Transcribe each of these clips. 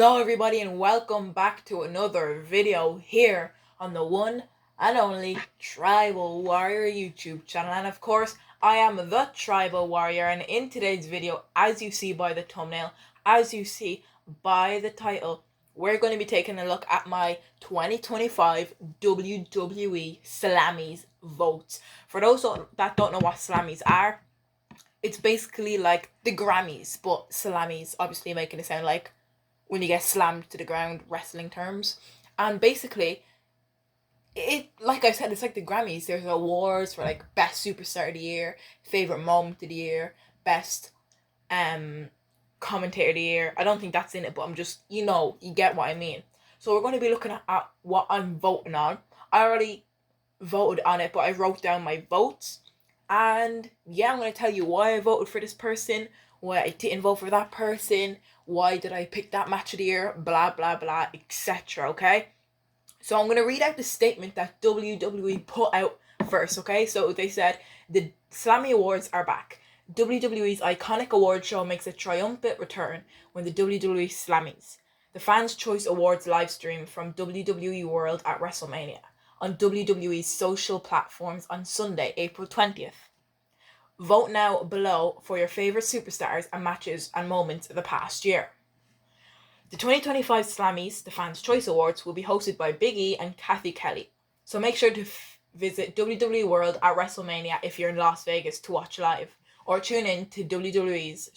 Hello everybody and welcome back to another video here on the one and only Tribal Warrior YouTube channel. And of course, I am the Tribal Warrior, and in today's video, as you see by the thumbnail, as you see by the title, we're going to be taking a look at my 2025 WWE Slammys votes. For those that don't know what Slammys are, it's basically like the Grammys, but Slammys, obviously making it sound like when you get slammed to the ground, wrestling terms. And basically, like I said, it's like the Grammys. There's awards for like best superstar of the year, favorite moment of the year, best commentator of the year. I don't think that's in it, but I'm just, you get what I mean. So we're going to be looking at what I'm voting on. I already voted on it, but I wrote down my votes. And yeah, I'm going to tell you why I voted for this person, why I didn't vote for that person, why did I pick that match of the year, blah, blah, blah, etc., okay? So I'm going to read out the statement that WWE put out first, okay? So they said, the Slammy Awards are back. WWE's iconic award show makes a triumphant return when the WWE Slammys, the Fans' Choice Awards live stream from WWE World at WrestleMania, on WWE's social platforms on Sunday, April 20th. Vote now below for your favourite superstars and matches and moments of the past year. The 2025 Slammys, the Fans' Choice Awards, will be hosted by Big E and Kathy Kelly. So make sure to visit WWE World at WrestleMania if you're in Las Vegas to watch live, or tune in to WWE's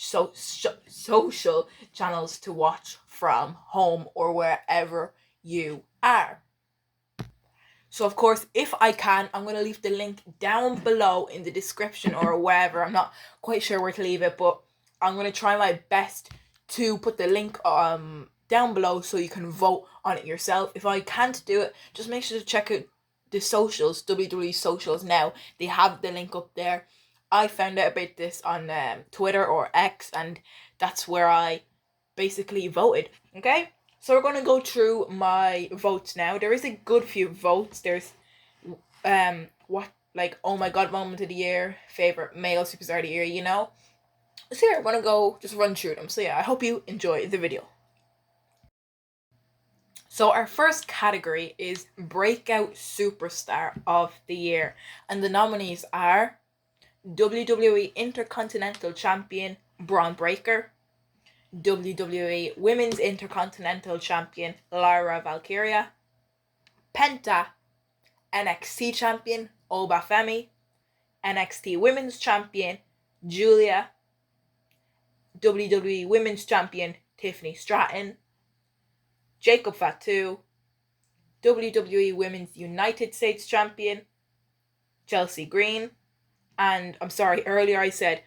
social channels to watch from home or wherever you are. So of course, if I can, I'm going to leave the link down below in the description or wherever. I'm not quite sure where to leave it, but I'm going to try my best to put the link down below so you can vote on it yourself. If I can't do it, just make sure to check out the socials, WWE socials now. They have the link up there. I found out about this on Twitter or X, and that's where I basically voted, okay? So we're going to go through my votes now. There is a good few votes. There's oh my god moment of the year, favorite male superstar of the year, So yeah, we're going to go just run through them. So yeah, I hope you enjoy the video. So our first category is Breakout Superstar of the Year. And the nominees are WWE Intercontinental Champion Braun Breaker, WWE Women's Intercontinental Champion Lyra Valkyria, Penta, NXT Champion Oba Femi, NXT Women's Champion Julia, WWE Women's Champion Tiffany Stratton, Jacob Fatu, WWE Women's United States Champion Chelsea Green, and I'm sorry, earlier I said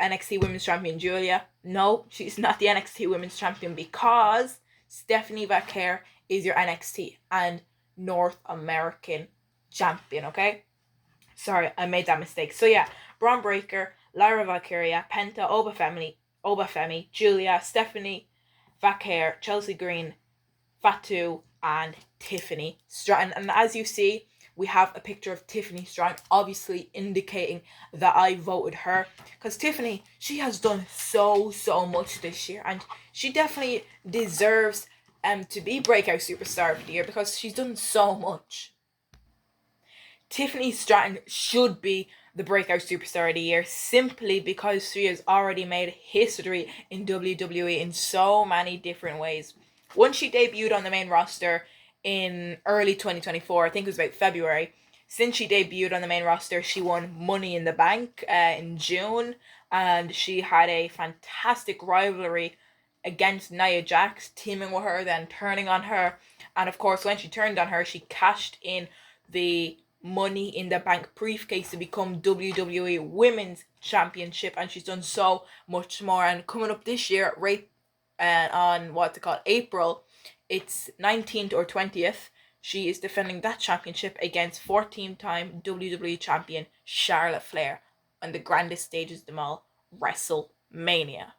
NXT Women's Champion Julia. No, she's not the NXT Women's Champion because Stephanie Vaquer is your NXT and North American Champion, okay? Sorry, I made that mistake. So yeah, Braun Breaker, Lyra Valkyria, Penta, Oba Femi, Julia, Stephanie Vaquer, Chelsea Green, Fatu, and Tiffany Stratton. And as you see, we have a picture of Tiffany Stratton, obviously indicating that I voted her. Because Tiffany, she has done so much this year. And she definitely deserves to be Breakout Superstar of the Year because she's done so much. Tiffany Stratton should be the Breakout Superstar of the Year simply because she has already made history in WWE in so many different ways. Once she debuted on the main roster in early 2024, I think it was about February. Since she debuted on the main roster, she won Money in the Bank in June, and she had a fantastic rivalry against Nia Jax, teaming with her, then turning on her. And of course, when she turned on her, she cashed in the Money in the Bank briefcase to become WWE Women's Championship, and she's done so much more. And coming up this year, on April, it's 19th or 20th, she is defending that championship against 14-time WWE Champion Charlotte Flair on the grandest stages of them all, WrestleMania.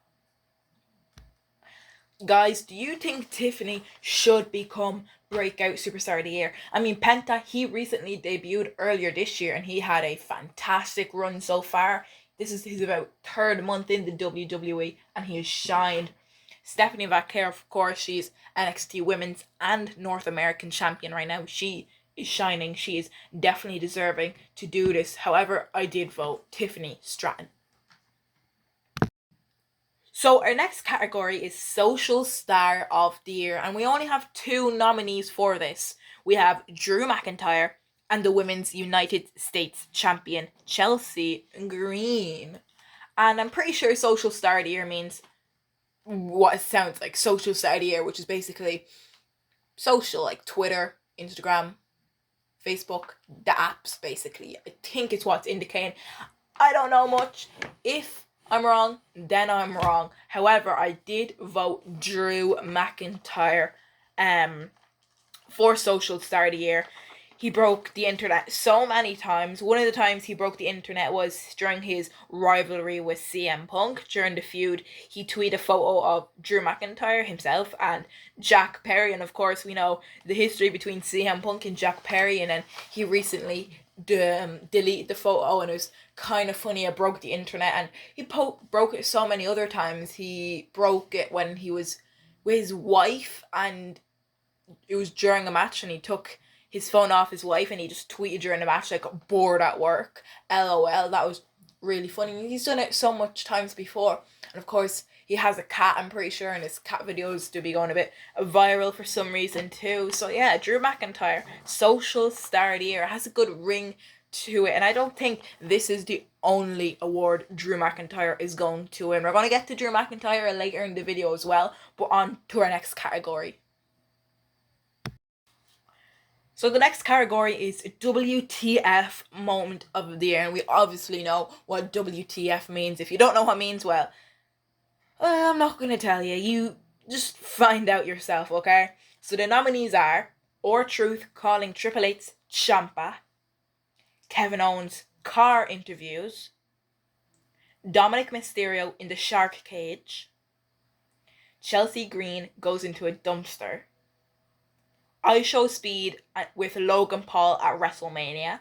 Guys, do you think Tiffany should become Breakout Superstar of the Year? I mean, Penta, he recently debuted earlier this year and he had a fantastic run so far. This is his about third month in the WWE and he has shined. Stephanie Vaquer, of course, she's NXT Women's and North American Champion right now. She is shining. She is definitely deserving to do this. However, I did vote Tiffany Stratton. So our next category is Social Star of the Year, and we only have two nominees for this. We have Drew McIntyre and the Women's United States Champion Chelsea Green. And I'm pretty sure Social Star of the Year means what it sounds like, Social Star of the Year, which is basically social, like Twitter, Instagram, Facebook, the apps, basically. I think it's what's indicating. I don't know much. If I'm wrong, then I'm wrong. However, I did vote Drew McIntyre for Social Star of the Year. He broke the internet so many times. One of the times he broke the internet was during his rivalry with CM Punk. During the feud, he tweeted a photo of Drew McIntyre himself and Jack Perry. And of course, we know the history between CM Punk and Jack Perry. And then he recently deleted the photo, and it was kind of funny. It broke the internet, and he broke it so many other times. He broke it when he was with his wife, and it was during a match, and he took his phone off his wife and he just tweeted during the match like, bored at work, LOL. That was really funny. He's done it so much times before. And of course, he has a cat, I'm pretty sure, and his cat videos do be going a bit viral for some reason too. So yeah, Drew McIntyre, Social Star of the Year, has a good ring to it. And I don't think this is the only award Drew McIntyre is going to win. We're going to get to Drew McIntyre later in the video as well, but on to our next category. So the next category is WTF Moment of the Year, and we obviously know what WTF means. If you don't know what it means, well, I'm not going to tell you. You just find out yourself, okay? So the nominees are R-Truth calling Triple H's Ciampa, Kevin Owens' car interviews, Dominic Mysterio in the shark cage, Chelsea Green goes into a dumpster, I Show Speed with Logan Paul at WrestleMania,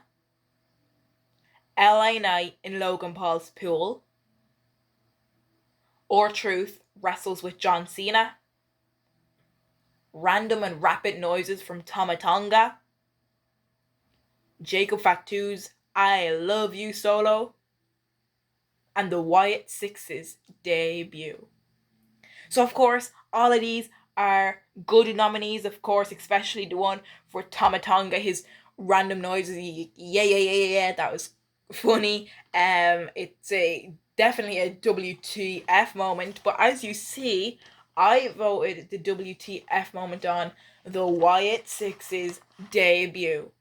LA Knight in Logan Paul's pool, R-Truth wrestles with John Cena, random and rapid noises from Tama Tonga, Jacob Fatu's I Love You solo, and the Wyatt Six's debut. So of course, all of these are good nominees, of course, especially the one for Tama Tonga, his random noises, yeah, that was funny. It's definitely a WTF moment, but as you see, I voted the WTF moment on the Wyatt Six's debut.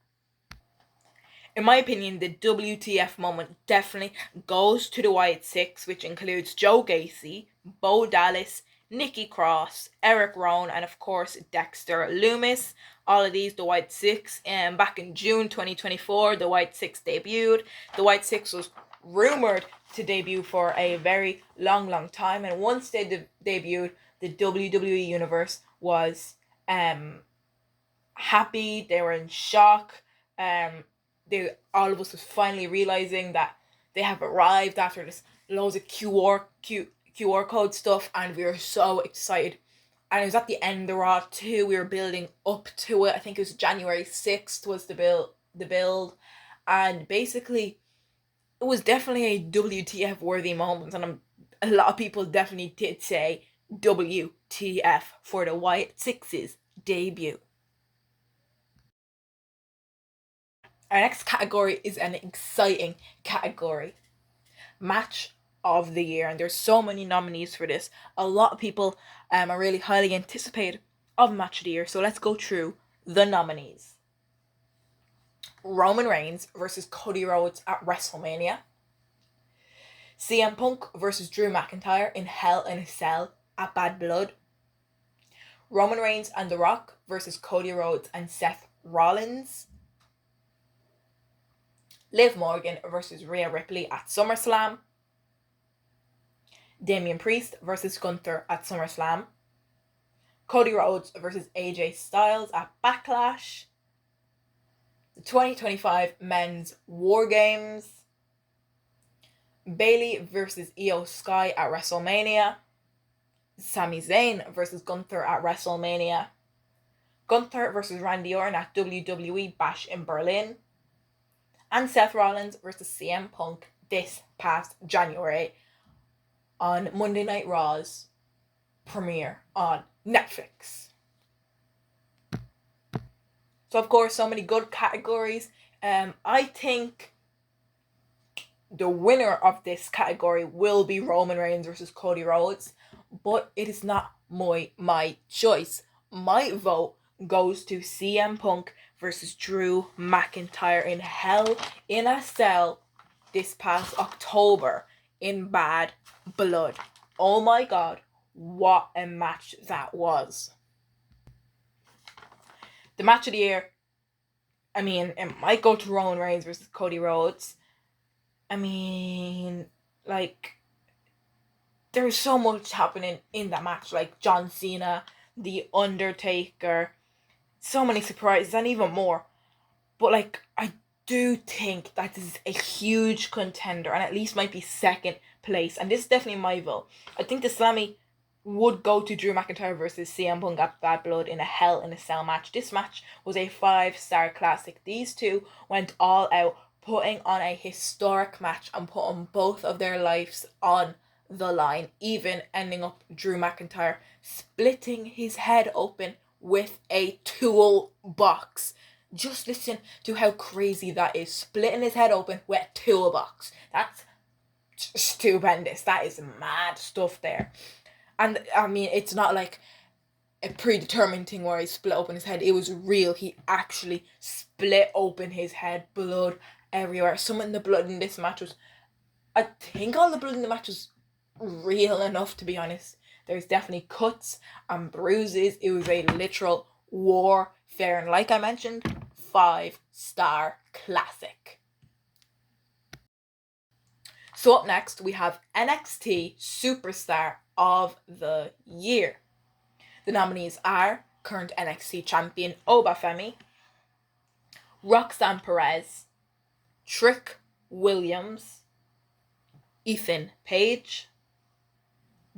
In my opinion, the WTF moment definitely goes to the Wyatt Six, which includes Joe Gacy, Bo Dallas, Nikki Cross, Eric Rowan, and of course Dexter Lumis. All of these, the Wyatt Six. And back in June 2024, the Wyatt Six debuted. The Wyatt Six was rumored to debut for a very long time, and once they debuted, the WWE Universe was happy. They were in shock. All of us was finally realizing that they have arrived after this loads of QR code stuff, and we were so excited. And it was at the end of the Raw too. We were building up to it. I think it was January 6th was the build, and basically it was definitely a WTF worthy moment, and a lot of people definitely did say WTF for the Wyatt Six's debut. Our next category is an exciting category. Match of the Year. And there's so many nominees for this. A lot of people are really highly anticipated of Match of the Year. So let's go through the nominees. Roman Reigns versus Cody Rhodes at WrestleMania. CM Punk versus Drew McIntyre in Hell in a Cell at Bad Blood. Roman Reigns and The Rock versus Cody Rhodes and Seth Rollins. Liv Morgan versus Rhea Ripley at SummerSlam. Damian Priest versus Gunther at SummerSlam. Cody Rhodes versus AJ Styles at Backlash. The 2025 Men's War Games. Bayley versus Io Sky at WrestleMania. Sami Zayn versus Gunther at WrestleMania, Gunther versus Randy Orton at WWE Bash in Berlin, and Seth Rollins versus CM Punk this past January on Monday Night Raw's premiere on Netflix. So, of course, so many good categories. I think the winner of this category will be Roman Reigns versus Cody Rhodes, but it is not my choice. My vote goes to CM Punk versus Drew McIntyre in Hell in a Cell this past October in Bad Blood. Oh my god, what a match that was. The match of the year, I mean, it might go to Roman Reigns versus Cody Rhodes. I mean, like, there's so much happening in that match. Like, John Cena, The Undertaker, so many surprises, and even more. But, like, I do think that this is a huge contender, and at least might be second place. And this is definitely my vote. I think the Slammy would go to Drew McIntyre versus CM Punk at Bad Blood in a Hell in a Cell match. This match was a 5-star classic. These two went all out, putting on a historic match and putting both of their lives on the line, even ending up Drew McIntyre splitting his head open with a toolbox. Just listen to how crazy that is. Splitting his head open with a toolbox. That's stupendous. That is mad stuff there. And I mean, it's not like a predetermined thing where he split open his head. It was real. He actually split open his head. Blood everywhere. Some of the blood in this match was... I think all the blood in the match was real enough, to be honest. There's definitely cuts and bruises. It was a literal warfare. And like I mentioned, 5-star classic. So up next, we have NXT Superstar of the Year. The nominees are current NXT champion Oba Femi, Roxanne Perez, Trick Williams, Ethan Page,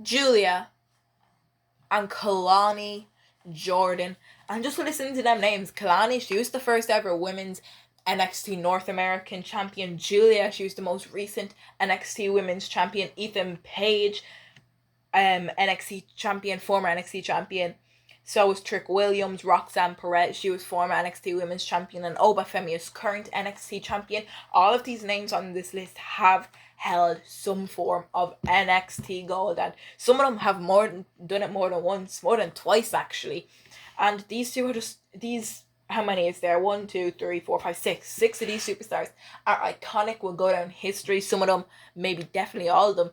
Julia, and Kalani Jordan. And just listen to them names. Kalani, she was the first ever women's NXT North American champion. Julia, she was the most recent NXT women's champion. Ethan Page, NXT champion, former NXT champion. So was Trick Williams. Roxanne Perez, she was former NXT women's champion, and Oba Femi is current NXT champion. All of these names on this list have held some form of NXT gold, and some of them have done it more than once, more than twice actually. And these two are just these. How many is there? 1, 2, 3, 4, 5, 6. 6 of these superstars are iconic, will go down in history. Some of them, maybe definitely all of them,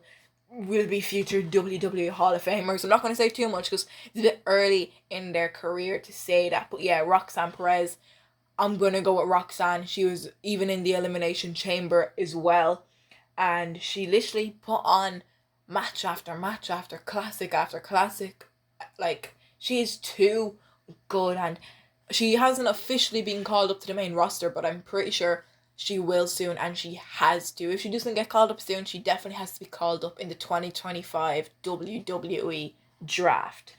will be future WWE Hall of Famers. I'm not going to say too much because it's a bit early in their career to say that. But yeah, Roxanne Perez, I'm going to go with Roxanne. She was even in the Elimination Chamber as well. And she literally put on match after match after classic after classic. Like, she is too good, and she hasn't officially been called up to the main roster, but I'm pretty sure she will soon, and she has to. If she doesn't get called up soon, she definitely has to be called up in the 2025 WWE draft.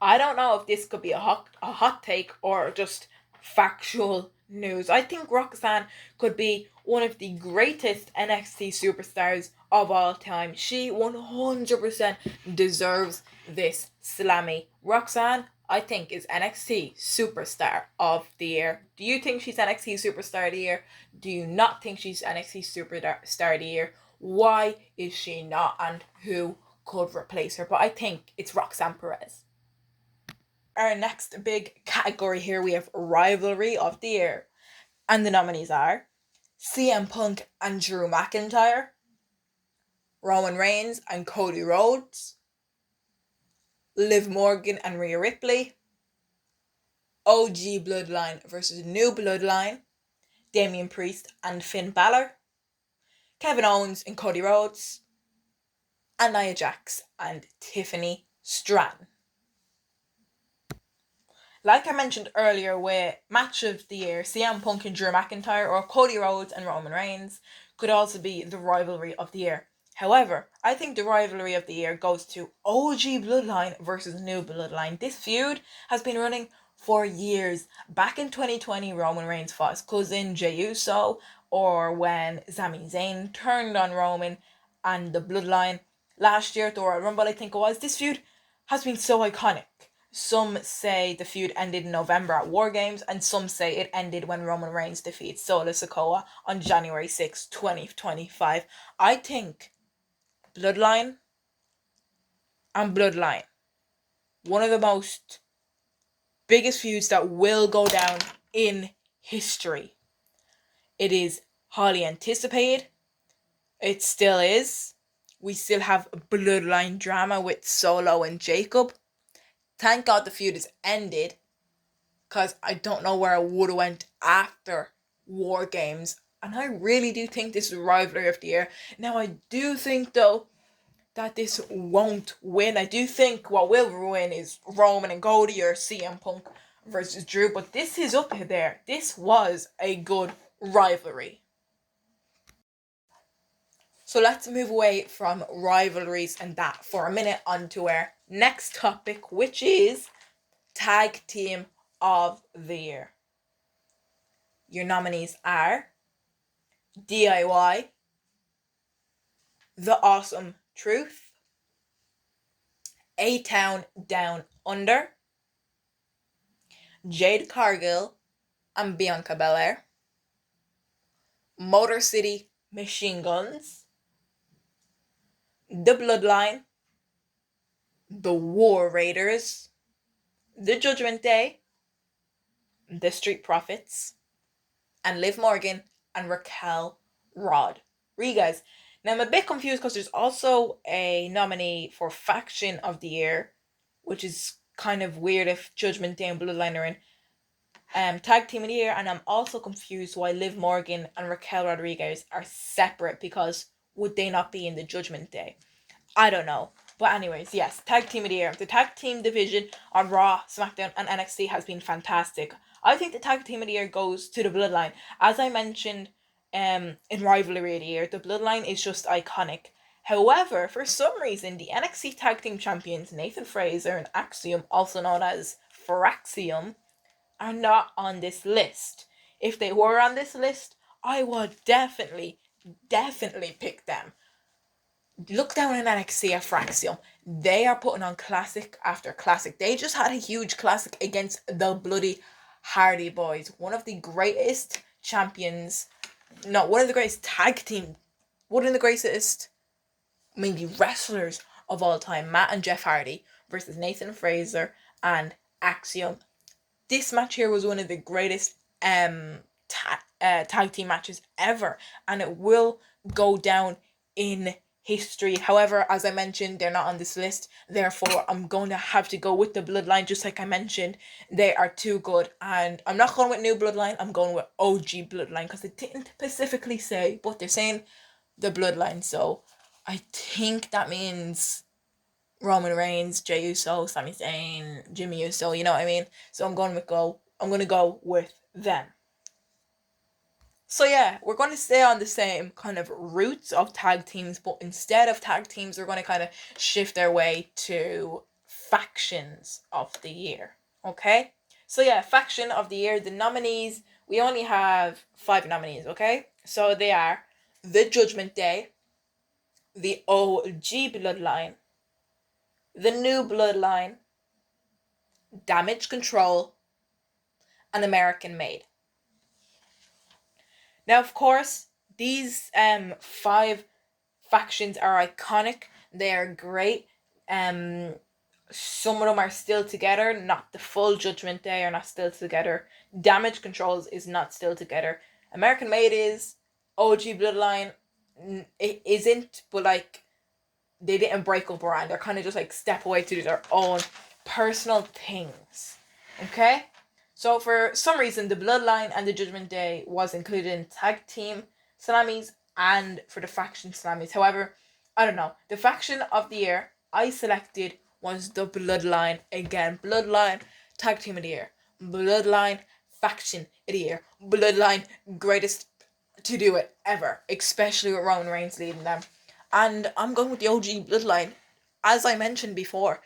I don't know if this could be a hot take or just factual news. I think Roxanne could be one of the greatest NXT superstars of all time. She 100% deserves this Slammy. Roxanne, I think, is NXT Superstar of the Year. Do you think she's NXT Superstar of the Year? Do you not think she's NXT Superstar of the Year? Why is she not, and who could replace her? But I think it's Roxanne Perez. Our next big category here, we have Rivalry of the Year. And the nominees are CM Punk and Drew McIntyre, Roman Reigns and Cody Rhodes, Liv Morgan and Rhea Ripley, OG Bloodline versus New Bloodline, Damian Priest and Finn Balor, Kevin Owens and Cody Rhodes, and Nia Jax and Tiffany Stratton. Like I mentioned earlier with Match of the Year, CM Punk and Drew McIntyre, or Cody Rhodes and Roman Reigns, could also be the Rivalry of the Year. However, I think the rivalry of the year goes to OG Bloodline versus New Bloodline. This feud has been running for years. Back in 2020, Roman Reigns fought his cousin Jey Uso, or when Sami Zayn turned on Roman and the Bloodline last year at the Royal Rumble, I think it was. This feud has been so iconic. Some say the feud ended in November at War Games, and some say it ended when Roman Reigns defeats Solo Sikoa on January 6, 2025. I think Bloodline and Bloodline, one of the most biggest feuds that will go down in history. It is highly anticipated. It still is. We still have Bloodline drama with Solo and Jacob. Thank God the feud is ended, because I don't know where I would have went after War Games. And I really do think this is rivalry of the year. Now, I do think, though, that this won't win. I do think what will ruin is Roman and Cody or CM Punk versus Drew. But this is up there. This was a good rivalry. So let's move away from rivalries and that for a minute onto our next topic, which is Tag Team of the Year. Your nominees are DIY, The Awesome Truth, A-Town Down Under, Jade Cargill and Bianca Belair, Motor City Machine Guns, The Bloodline, The War Raiders, The Judgment Day, The Street Profits, and Liv Morgan and Raquel Rodriguez. Now, I'm a bit confused because there's also a nominee for Faction of the Year, which is kind of weird if Judgment Day and Bloodline are in. Tag Team of the Year, and I'm also confused why Liv Morgan and Raquel Rodriguez are separate, because would they not be in the Judgment Day? I don't know. But anyways, yes, Tag Team of the Year. The tag team division on Raw, SmackDown, and NXT has been fantastic. I think the Tag Team of the Year goes to the Bloodline. As I mentioned in Rivalry of the Year, the Bloodline is just iconic. However, for some reason, the NXT Tag Team Champions, Nathan Frazer and Axiom, also known as Fraxium, are not on this list. If they were on this list, I would definitely pick them. Look down in NXT at Fraxium. They are putting on classic after classic. They just had a huge classic against the bloody Hardy Boys. One of the greatest champions. No, one of the greatest tag team. One of the greatest, maybe, wrestlers of all time. Matt and Jeff Hardy versus Nathan Frazer and Axiom. This match here was one of the greatest tag team matches ever. And it will go down in history. However, as I mentioned, they're not on this list. Therefore, I'm going to have to go with the Bloodline, just like I mentioned. They are too good. And I'm not going with New Bloodline. I'm going with OG Bloodline, because they didn't specifically say, but they're saying the Bloodline. So I think that means Roman Reigns, Jey Uso, Sami Zayn, Jimmy Uso, you know what I mean? So I'm going to go with them. So yeah, we're going to stay on the same kind of roots of tag teams, but instead of tag teams, we're going to kind of shift our way to factions of the year. Okay? So yeah, faction of the year, the nominees, we only have 5 nominees, okay? So they are The Judgment Day, the OG Bloodline, the New Bloodline, Damage Control, and American Made. Now, of course, these 5 factions are iconic. They are great. Some of them are still together. Not the full Judgment Day are not still together. Damage Controls is not still together. American Made is. OG Bloodline, it isn't, but like, they didn't break up around. They're kind of just like step away to do their own personal things. Okay? So for some reason, the Bloodline and the Judgment Day was included in Tag Team Slammys and for the Faction Slammys. However, I don't know. The Faction of the Year I selected was the Bloodline. Again, Bloodline Tag Team of the Year. Bloodline Faction of the Year. Bloodline greatest to do it ever. Especially with Roman Reigns leading them. And I'm going with the OG Bloodline. As I mentioned before,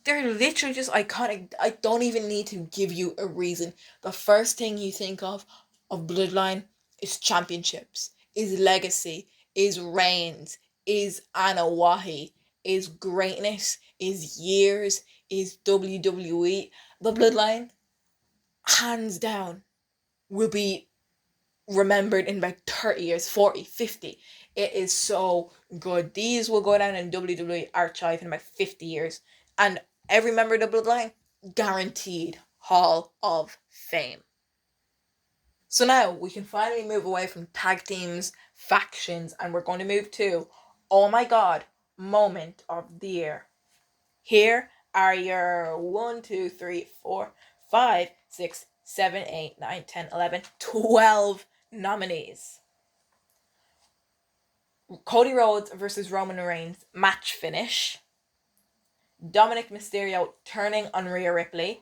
they're literally just iconic. I don't even need to give you a reason. The first thing you think of Bloodline is championships, is legacy, is reigns, is Anawahi, is greatness, is years, is WWE. The Bloodline, hands down, will be remembered in about 30 years, 40, 50. It is so good. These will go down in WWE archive in about 50 years. And every member of the Bloodline, guaranteed Hall of Fame. So now we can finally move away from tag teams, factions, and we're going to move to, oh my god, moment of the year. Here are your 1, 2, 3, 4, 5, 6, 7, 8, 9, 10, 11, 12 nominees. Cody Rhodes versus Roman Reigns match finish. Dominic Mysterio turning on Rhea Ripley.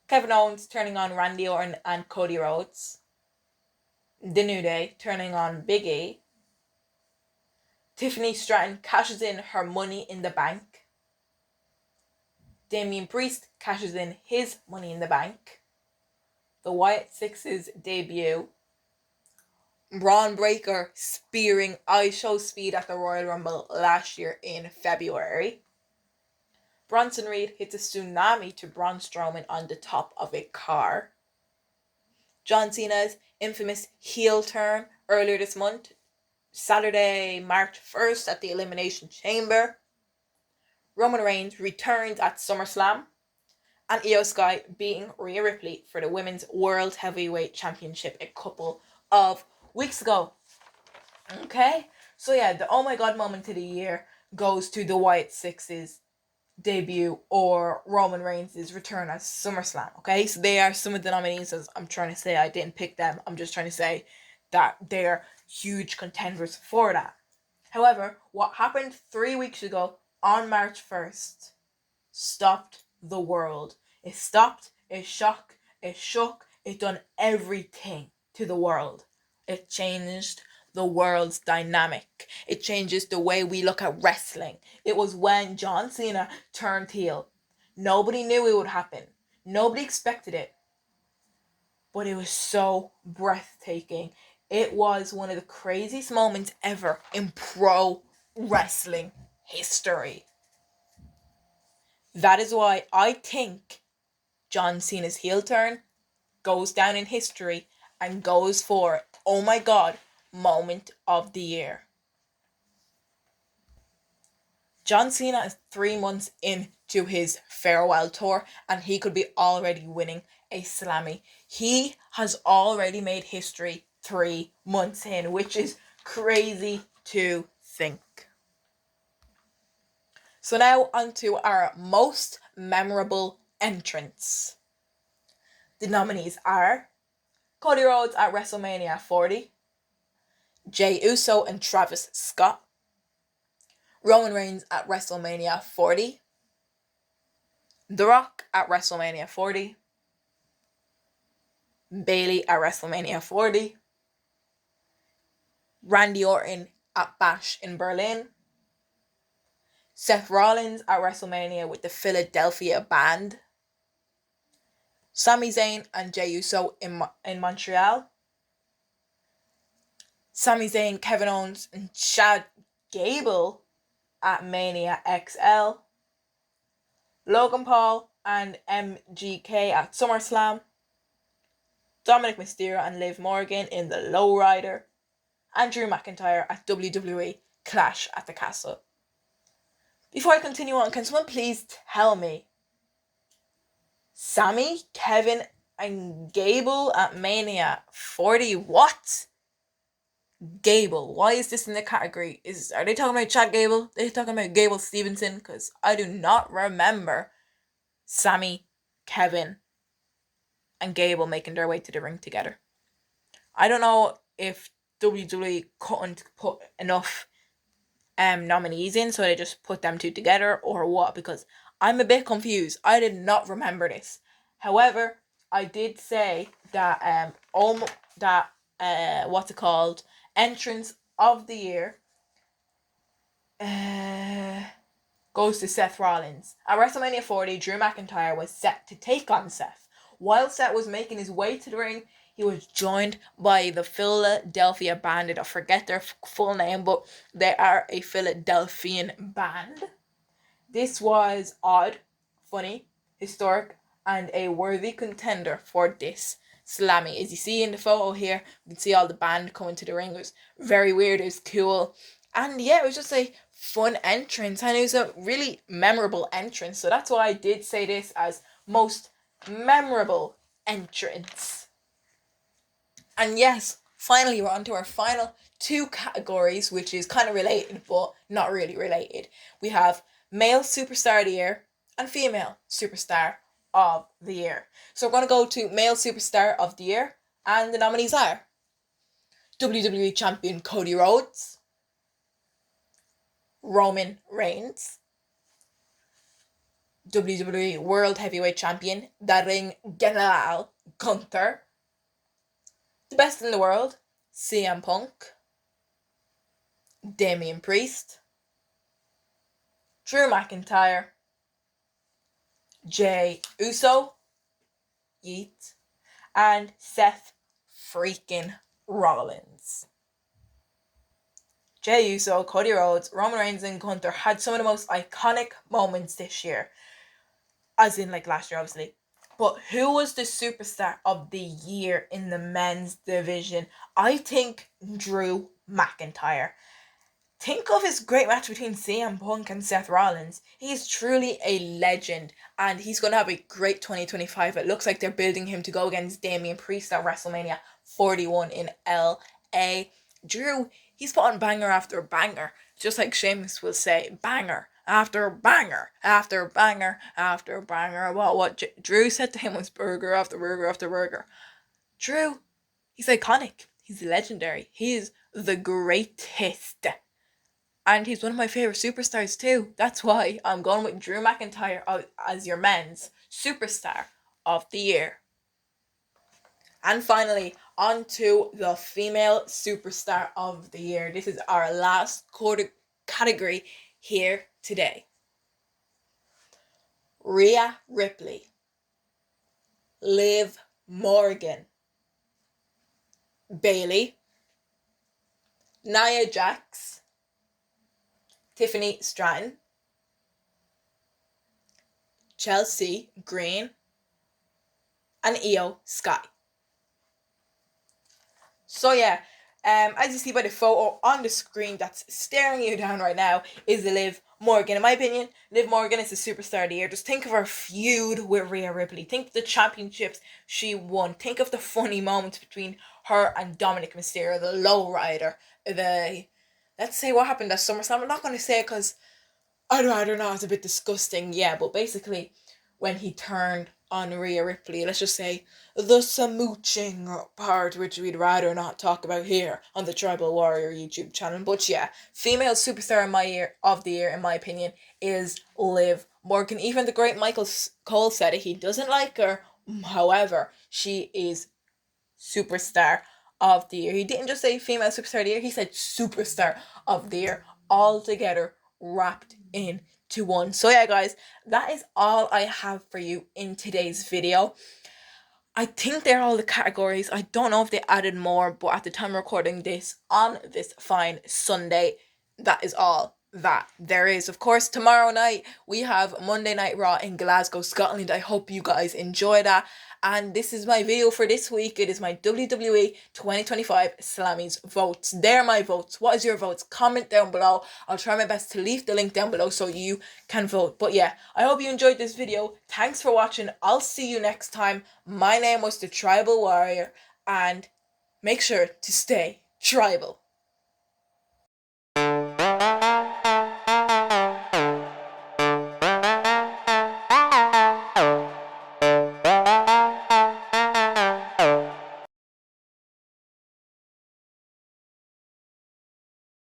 Kevin Owens turning on Randy Orton and Cody Rhodes. The New Day turning on Big E. Tiffany Stratton cashes in her Money in the Bank. Damian Priest cashes in his Money in the Bank. The Wyatt Six's debut. Braun Breaker spearing ISHO Speed at the Royal Rumble last year in February. Bronson Reed hits a tsunami to Braun Strowman on the top of a car. John Cena's infamous heel turn earlier this month, Saturday, March 1st at the Elimination Chamber. Roman Reigns returns at SummerSlam. And Io Sky beating Rhea Ripley for the Women's World Heavyweight Championship a couple of weeks ago. Okay? So yeah, the oh my god moment of the year goes to the Wyatt Six's debut or Roman Reigns' return at SummerSlam. Okay? So they are some of the nominees. As I'm trying to say, I didn't pick them. I'm just trying to say that they're huge contenders for that. However, what happened 3 weeks ago on March 1st stopped the world. It stopped, it shocked, it shook, it done everything to the world. It changed the world's dynamic. It changes the way we look at wrestling. It was when John Cena turned heel. Nobody knew it would happen. Nobody expected it. But it was so breathtaking. It was one of the craziest moments ever in pro wrestling history. That is why I think John Cena's heel turn goes down in history and goes for, oh my god, moment of the year. John Cena is 3 months into his farewell tour and he could be already winning a Slammy. He has already made history 3 months in, which is crazy to think. So now on to our most memorable entrants. The nominees are Cody Rhodes at WrestleMania 40, Jey Uso and Travis Scott, Roman Reigns at WrestleMania 40, The Rock at WrestleMania 40, Bayley at WrestleMania 40, Randy Orton at Bash in Berlin, Seth Rollins at WrestleMania with the Philadelphia Band, Sami Zayn and Jey Uso in Montreal, Sami Zayn, Kevin Owens and Chad Gable at Mania XL, Logan Paul and MGK at SummerSlam, Dominic Mysterio and Liv Morgan in the Lowrider, and Drew McIntyre at WWE Clash at the Castle. Before I continue on, can someone please tell me, Sami, Kevin, and Gable at Mania 40, what? Gable, why is this in the category? Are they talking about Chad Gable? Are they talking about Gable Stevenson? Because I do not remember Sami, Kevin, and Gable making their way to the ring together. I don't know if WWE couldn't put enough nominees in, so they just put them two together, or what, because I'm a bit confused. I did not remember this. However, I did say that what's it called? Entrance of the year goes to Seth Rollins. At WrestleMania 40, Drew McIntyre was set to take on Seth. While Seth was making his way to the ring, he was joined by the Philadelphia Bandit. I forget their full name, but they are a Philadelphian band. This was odd, funny, historic, and a worthy contender for this Slammy. As you see in the photo here, you can see all the band coming to the ring. It was very weird, it was cool. And yeah, it was just a fun entrance, and it was a really memorable entrance. So that's why I did say this as most memorable entrance. And yes, finally we're on to our final two categories, which is kind of related but not really related. We have male superstar of the year and female superstar of the year. So we're going to go to male superstar of the year, and the nominees are WWE Champion Cody Rhodes, Roman Reigns, WWE World Heavyweight Champion The Ring General Gunther, the best in the world CM Punk, Damian Priest, Drew McIntyre, Jey Uso, Yeet, and Seth freaking Rollins. Jey Uso, Cody Rhodes, Roman Reigns, and Gunther had some of the most iconic moments this year. As in, like, last year, obviously. But who was the superstar of the year in the men's division? I think Drew McIntyre. Think of his great match between CM Punk and Seth Rollins. He's truly a legend, and he's going to have a great 2025. It looks like they're building him to go against Damian Priest at WrestleMania 41 in LA. Drew, he's put on banger after banger, just like Sheamus will say, banger after banger after banger after banger. What Drew said to him was burger after burger after burger. Drew, he's iconic. He's legendary. He is the greatest. And he's one of my favourite superstars too. That's why I'm going with Drew McIntyre as your men's superstar of the year. And finally, on to the female superstar of the year. This is our last category here today. Rhea Ripley, Liv Morgan, Bayley, Nia Jax, Tiffany Stratton, Chelsea Green, and Io Sky. So yeah, as you see by the photo on the screen that's staring you down right now is Liv Morgan. In my opinion, Liv Morgan is the superstar of the year. Just think of her feud with Rhea Ripley. Think of the championships she won. Think of the funny moments between her and Dominic Mysterio, the lowrider. Let's say what happened at SummerSlam. I'm not going to say it because I'd rather not. It's a bit disgusting. Yeah, but basically when he turned on Rhea Ripley, let's just say the smooching part, which we'd rather not talk about here on the Tribal Warrior YouTube channel. But yeah, female superstar of the year, in my opinion, is Liv Morgan. Even the great Michael Cole said it. He doesn't like her. However, she is superstar of the year. He didn't just say female superstar of the year. He said superstar of the year, all together wrapped in to one. So yeah, guys, that is all I have for you in today's video. I think they're all the categories. I don't know if they added more, but at the time recording this on this fine Sunday, that is all that there is. Of course, tomorrow night we have Monday Night Raw in Glasgow, Scotland. I hope you guys enjoy that. And this is my video for this week. It is my WWE 2025 Slammys votes. They're my votes. What is your votes? Comment down below. I'll try my best to leave the link down below so you can vote. But yeah, I hope you enjoyed this video. Thanks for watching. I'll see you next time. My name was the Tribal Warrior, and make sure to stay tribal.